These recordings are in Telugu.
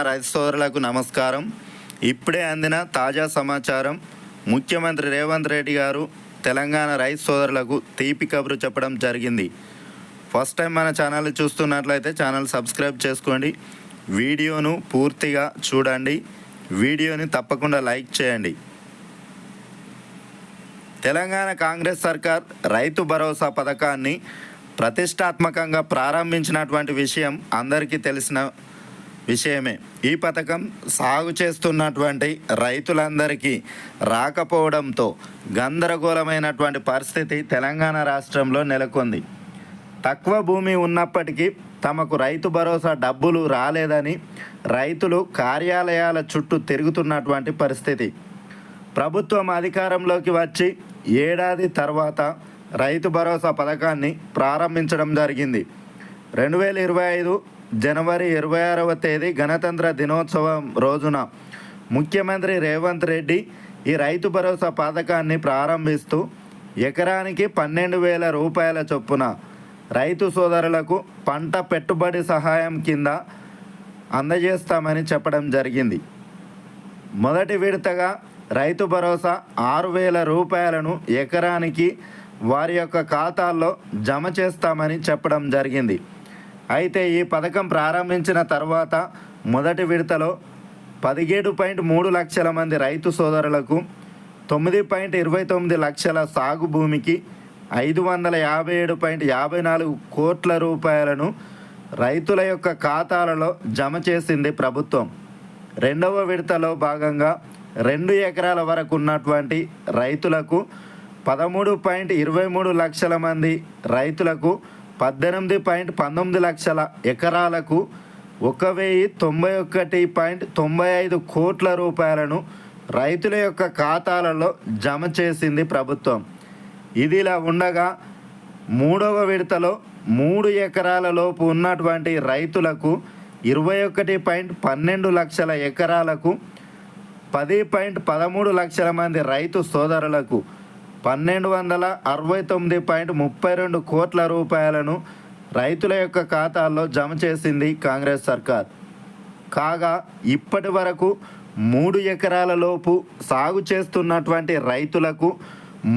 రైతు సోదరులకు నమస్కారం. ఇప్పుడే అందిన తాజా సమాచారం. ముఖ్యమంత్రి రేవంత్ రెడ్డి గారు తెలంగాణ రైతు సోదరులకు తీపి కబురు చెప్పడం జరిగింది. ఫస్ట్ టైం మన ఛానల్ చూస్తున్నట్లయితే ఛానల్ సబ్స్క్రైబ్ చేసుకోండి, వీడియోను పూర్తిగా చూడండి, వీడియోని తప్పకుండా లైక్ చేయండి. తెలంగాణ కాంగ్రెస్ సర్కార్ రైతు భరోసా పథకాన్ని ప్రతిష్టాత్మకంగా ప్రారంభించినటువంటి విషయం అందరికీ తెలిసిన విషయమే. ఈ పథకం సాగు చేస్తున్నటువంటి రైతులందరికీ రాకపోవడంతో గందరగోళమైనటువంటి పరిస్థితి తెలంగాణ రాష్ట్రంలో నెలకొంది. తక్కువ భూమి ఉన్నప్పటికీ తమకు రైతు భరోసా డబ్బులు రాలేదని రైతులు కార్యాలయాల చుట్టూ తిరుగుతున్నటువంటి పరిస్థితి. ప్రభుత్వం అధికారంలోకి వచ్చి ఏడాది తర్వాత రైతు భరోసా పథకాన్ని ప్రారంభించడం జరిగింది. 2025 జనవరి 26వ తేదీ గణతంత్ర దినోత్సవం రోజున ముఖ్యమంత్రి రేవంత్ రెడ్డి ఈ రైతు భరోసా పథకాన్ని ప్రారంభిస్తూ ఎకరానికి 12,000 రూపాయల చొప్పున రైతు సోదరులకు పంట పెట్టుబడి సహాయం కింద అందజేస్తామని చెప్పడం జరిగింది. మొదటి విడతగా రైతు భరోసా 6,000 రూపాయలను ఎకరానికి వారి యొక్క ఖాతాల్లో జమ చేస్తామని చెప్పడం జరిగింది. అయితే ఈ పథకం ప్రారంభించిన తర్వాత మొదటి విడతలో 17.3 లక్షల మంది రైతు సోదరులకు 9.29 లక్షల సాగు భూమికి 557.54 కోట్ల రూపాయలను రైతుల యొక్క ఖాతాలలో జమ చేసింది ప్రభుత్వం. రెండవ విడతలో భాగంగా 2 ఎకరాల వరకు ఉన్నటువంటి రైతులకు 13.23 లక్షల మంది రైతులకు 18.19 లక్షల ఎకరాలకు 1,091.95 కోట్ల రూపాయలను రైతుల యొక్క ఖాతాలలో జమ చేసింది ప్రభుత్వం. ఇదిలా ఉండగా మూడవ విడతలో 3 ఎకరాల లోపు ఉన్నటువంటి రైతులకు 21.12 లక్షల ఎకరాలకు 10.13 లక్షల మంది రైతు సోదరులకు 1,269.32 కోట్ల రూపాయలను రైతుల యొక్క ఖాతాల్లో జమ చేసింది కాంగ్రెస్ సర్కార్. కాగా ఇప్పటి వరకు 3 ఎకరాల లోపు సాగు చేస్తున్నటువంటి రైతులకు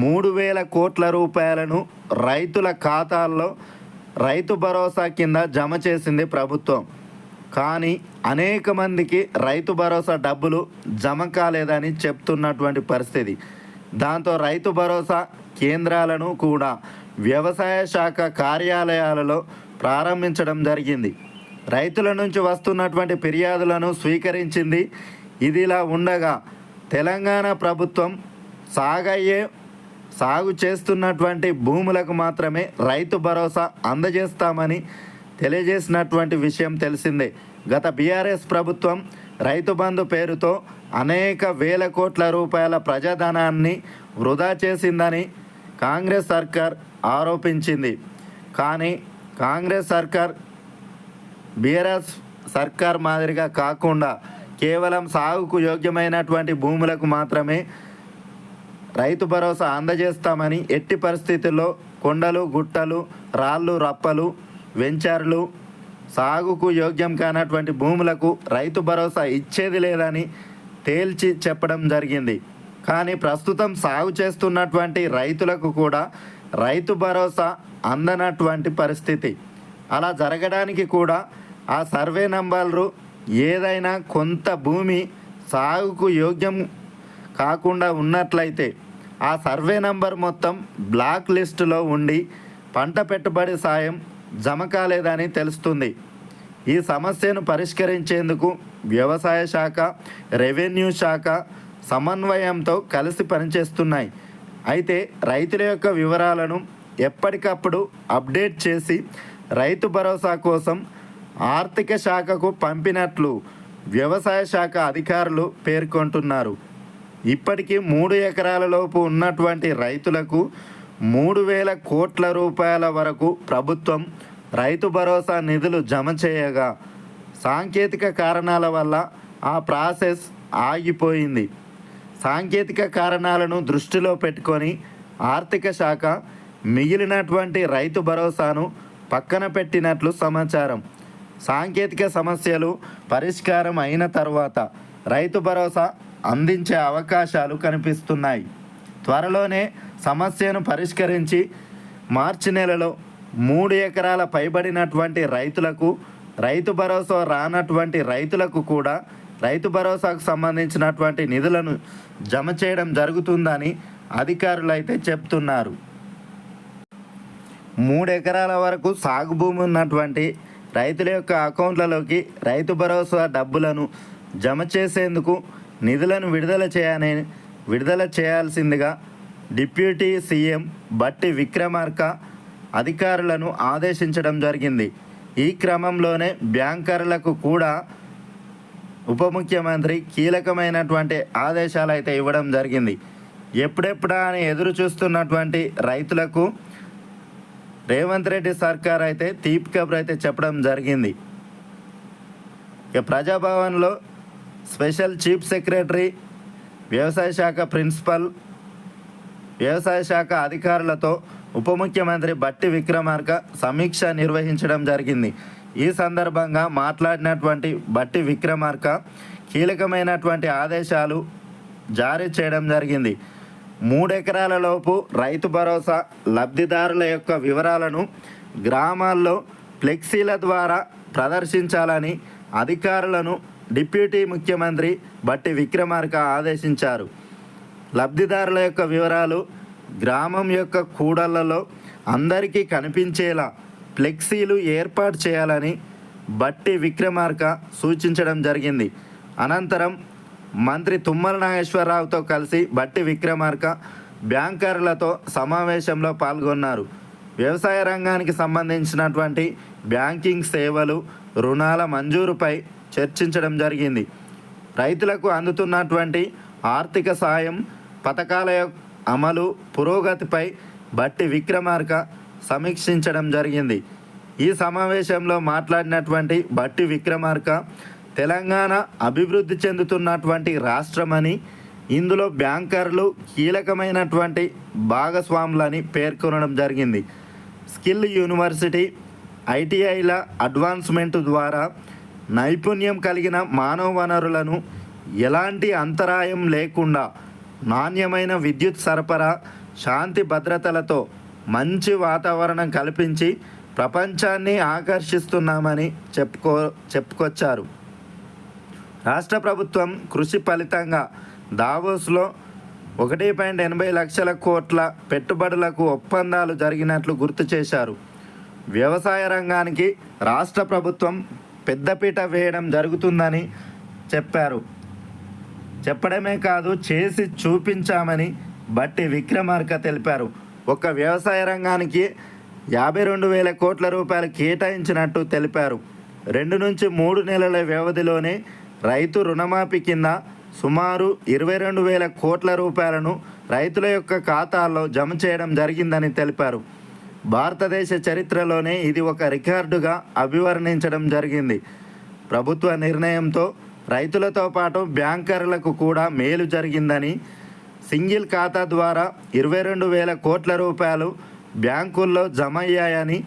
3,000 కోట్ల రూపాయలను రైతుల ఖాతాల్లో రైతు భరోసా కింద జమ చేసింది ప్రభుత్వం. కానీ అనేక మందికి రైతు భరోసా డబ్బులు జమ కాలేదని చెప్తున్నటువంటి పరిస్థితి. దాంతో రైతు భరోసా కేంద్రాలను కూడా వ్యవసాయ శాఖ కార్యాలయాలలో ప్రారంభించడం జరిగింది. రైతుల నుంచి వస్తున్నటువంటి ఫిర్యాదులను స్వీకరించింది. ఇదిలా ఉండగా తెలంగాణ ప్రభుత్వం సాగు చేస్తున్నటువంటి భూములకు మాత్రమే రైతు భరోసా అందజేస్తామని తెలియజేసినటువంటి విషయం తెలిసిందే. గత బీఆర్ఎస్ ప్రభుత్వం రైతు బంధు పేరుతో అనేక వేల కోట్ల రూపాయల ప్రజాధనాన్ని వృధా చేసిందని కాంగ్రెస్ సర్కార్ ఆరోపించింది. కానీ కాంగ్రెస్ సర్కార్ బీఆర్ఎస్ సర్కార్ మాదిరిగా కాకుండా కేవలం సాగుకు యోగ్యమైనటువంటి భూములకు మాత్రమే రైతు భరోసా అందజేస్తామని, ఎట్టి పరిస్థితుల్లో కొండలు, గుట్టలు, రాళ్ళు, రప్పలు, వెంచర్లు, సాగుకు యోగ్యం కానటువంటి భూములకు రైతు భరోసా ఇచ్చేది లేదని తేల్చి చెప్పడం జరిగింది. కానీ ప్రస్తుతం సాగు చేస్తున్నటువంటి రైతులకు కూడా రైతు భరోసా అందనటువంటి పరిస్థితి. అలా జరగడానికి కూడా ఆ సర్వే నంబర్లు ఏదైనా కొంత భూమి సాగుకు యోగ్యం కాకుండా ఉన్నట్లయితే ఆ సర్వే నంబర్ మొత్తం బ్లాక్ లిస్టులో ఉండి పంట పెట్టుబడి సాయం జమ కాలేదని తెలుస్తుంది. ఈ సమస్యను పరిష్కరించేందుకు వ్యవసాయ శాఖ, రెవెన్యూ శాఖ సమన్వయంతో కలిసి పనిచేస్తున్నాయి. అయితే రైతుల యొక్క వివరాలను ఎప్పటికప్పుడు అప్డేట్ చేసి రైతు భరోసా కోసం ఆర్థిక శాఖకు పంపినట్లు వ్యవసాయ శాఖ అధికారులు పేర్కొంటున్నారు. ఇప్పటికీ 3 ఎకరాల లోపు ఉన్నటువంటి రైతులకు 3,000 కోట్ల రూపాయల వరకు ప్రభుత్వం రైతు భరోసా నిధులు జమ చేయగా సాంకేతిక కారణాల వల్ల ఆ ప్రాసెస్ ఆగిపోయింది. సాంకేతిక కారణాలను దృష్టిలో పెట్టుకొని ఆర్థిక శాఖ మిగిలినటువంటి రైతు భరోసాను పక్కన పెట్టినట్లు సమాచారం. సాంకేతిక సమస్యలు పరిష్కారం అయిన తర్వాత రైతు భరోసా అందించే అవకాశాలు కనిపిస్తున్నాయి. త్వరలోనే సమస్యను పరిష్కరించి మార్చి నెలలో 3 ఎకరాల పైబడినటువంటి రైతులకు, రైతు భరోసా రానటువంటి రైతులకు కూడా రైతు భరోసాకు సంబంధించినటువంటి నిధులను జమ చేయడం జరుగుతుందని అధికారులు అయితే చెప్తున్నారు. 3 ఎకరాల వరకు సాగు భూమి ఉన్నటువంటి రైతుల యొక్క అకౌంట్లలోకి రైతు భరోసా డబ్బులను జమ చేసేందుకు నిధులను విడుదల చేయాల్సిందిగా డిప్యూటీ సీఎం బట్టి విక్రమార్క అధికారులను ఆదేశించడం జరిగింది. ఈ క్రమంలోనే బ్యాంకర్లకు కూడా ఉప ముఖ్యమంత్రి కీలకమైనటువంటి ఆదేశాలు అయితే ఇవ్వడం జరిగింది. ఎప్పుడెప్పుడా అని ఎదురు చూస్తున్నటువంటి రైతులకు రేవంత్ రెడ్డి సర్కార్ అయితే తీపి కబురు అయితే చెప్పడం జరిగింది. ఇక ప్రజాభవన్లో స్పెషల్ చీఫ్ సెక్రటరీ, వ్యవసాయ శాఖ ప్రిన్సిపల్, వ్యవసాయ శాఖ అధికారులతో ఉప ముఖ్యమంత్రి బట్టి విక్రమార్క సమీక్ష నిర్వహించడం జరిగింది. ఈ సందర్భంగా మాట్లాడినటువంటి బట్టి విక్రమార్క కీలకమైనటువంటి ఆదేశాలు జారీ చేయడం జరిగింది. 3 ఎకరాల లోపు రైతు భరోసా లబ్ధిదారుల యొక్క వివరాలను గ్రామాల్లో ఫ్లెక్సీల ద్వారా ప్రదర్శించాలని అధికారులను డిప్యూటీ ముఖ్యమంత్రి బట్టి విక్రమార్క ఆదేశించారు. లబ్ధిదారుల యొక్క వివరాలు గ్రామం యొక్క కూడళ్లలో అందరికీ కనిపించేలా ఫ్లెక్సీలు ఏర్పాటు చేయాలని బట్టి విక్రమార్క సూచించడం జరిగింది. అనంతరం మంత్రి తుమ్మల నాగేశ్వరరావుతో కలిసి బట్టి విక్రమార్క బ్యాంకర్లతో సమావేశంలో పాల్గొన్నారు. వ్యవసాయ రంగానికి సంబంధించినటువంటి బ్యాంకింగ్ సేవలు, రుణాల మంజూరుపై చర్చించడం జరిగింది. రైతులకు అందుతున్నటువంటి ఆర్థిక సాయం, పథకాల అమలు పురోగతిపై బట్టి విక్రమార్క సమీక్షించడం జరిగింది. ఈ సమావేశంలో మాట్లాడినటువంటి బట్టి విక్రమార్క తెలంగాణ అభివృద్ధి చెందుతున్నటువంటి రాష్ట్రమని, ఇందులో బ్యాంకర్లు కీలకమైనటువంటి భాగస్వాములని పేర్కొనడం జరిగింది. స్కిల్ యూనివర్సిటీ, ఐటీఐల అడ్వాన్స్మెంట్ ద్వారా నైపుణ్యం కలిగిన మానవ వనరులను ఎలాంటి అంతరాయం లేకుండా నాణ్యమైన విద్యుత్ సరఫరా, శాంతి భద్రతలతో మంచి వాతావరణం కల్పించి ప్రపంచాన్ని ఆకర్షిస్తున్నామని చెప్పుకొచ్చారు. రాష్ట్ర ప్రభుత్వం కృషి ఫలితంగా దావోస్లో 1.80 లక్షల కోట్ల పెట్టుబడులకు ఒప్పందాలు జరిగినట్లు గుర్తు చేశారు. వ్యవసాయ రంగానికి రాష్ట్ర ప్రభుత్వం పెద్దపీట వేయడం జరుగుతుందని చెప్పడమే కాదు, చేసి చూపించామని బట్టి విక్రమార్క తెలిపారు. ఒక వ్యవసాయ రంగానికి 52,000 కోట్ల రూపాయలు కేటాయించినట్టు తెలిపారు. 2 నుంచి 3 నెలల వ్యవధిలోనే రైతు రుణమాఫీ కింద సుమారు 22,000 కోట్ల రూపాయలను రైతుల యొక్క ఖాతాల్లో జమ చేయడం జరిగిందని తెలిపారు. భారతదేశ చరిత్రలోనే ఇది ఒక రికార్డుగా అభివర్ణించడం జరిగింది. ప్రభుత్వ నిర్ణయంతో రైతులతో పాటు బ్యాంకర్లకు కూడా మేలు జరిగిందని, సింగిల్ ఖాతా ద్వారా 22,000 కోట్ల రూపాయలు బ్యాంకుల్లో జమ అయ్యాయని,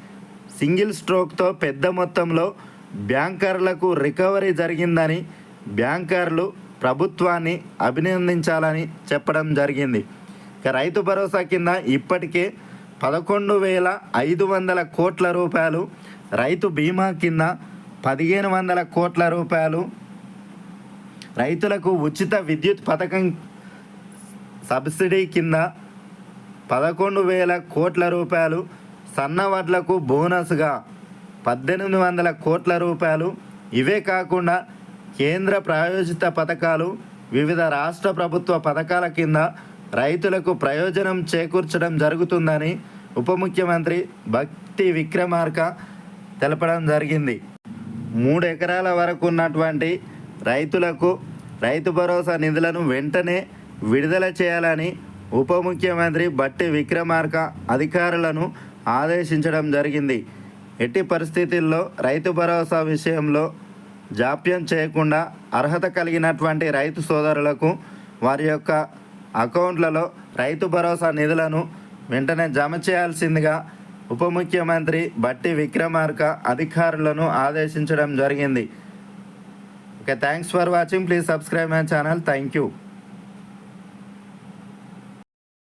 సింగిల్ స్ట్రోక్తో పెద్ద మొత్తంలో బ్యాంకర్లకు రికవరీ జరిగిందని బ్యాంకర్లు ప్రభుత్వాన్ని అభినందించాలని చెప్పడం జరిగింది. ఇక రైతు భరోసా కింద ఇప్పటికే 11,500 కోట్ల రూపాయలు, రైతు బీమా కింద 1,500 కోట్ల రూపాయలు, రైతులకు ఉచిత విద్యుత్ పథకం సబ్సిడీ కింద 11,000 కోట్ల రూపాయలు, సన్నవడ్లకు బోనస్గా 1,800 కోట్ల రూపాయలు. ఇవే కాకుండా కేంద్ర ప్రాయోజిత పథకాలు, వివిధ రాష్ట్ర ప్రభుత్వ పథకాల కింద రైతులకు ప్రయోజనం చేకూర్చడం జరుగుతుందని ఉప ముఖ్యమంత్రి బట్టి విక్రమార్క తెలపడం జరిగింది. 3 ఎకరాల వరకు ఉన్నటువంటి రైతులకు రైతు భరోసా నిధులను వెంటనే విడుదల చేయాలని ఉప ముఖ్యమంత్రి బట్టి విక్రమార్క అధికారులను ఆదేశించడం జరిగింది. ఎట్టి పరిస్థితుల్లో రైతు భరోసా విషయంలో జాప్యం చేయకుండా అర్హత కలిగినటువంటి రైతు సోదరులకు వారి యొక్క అకౌంట్లలో రైతు భరోసా నిధులను వెంటనే జమ చేయాల్సిందిగా ఉప ముఖ్యమంత్రి బట్టి విక్రమార్క అధికారులను ఆదేశించడం జరిగింది. Okay, thanks for watching. Please subscribe my channel. Thank you.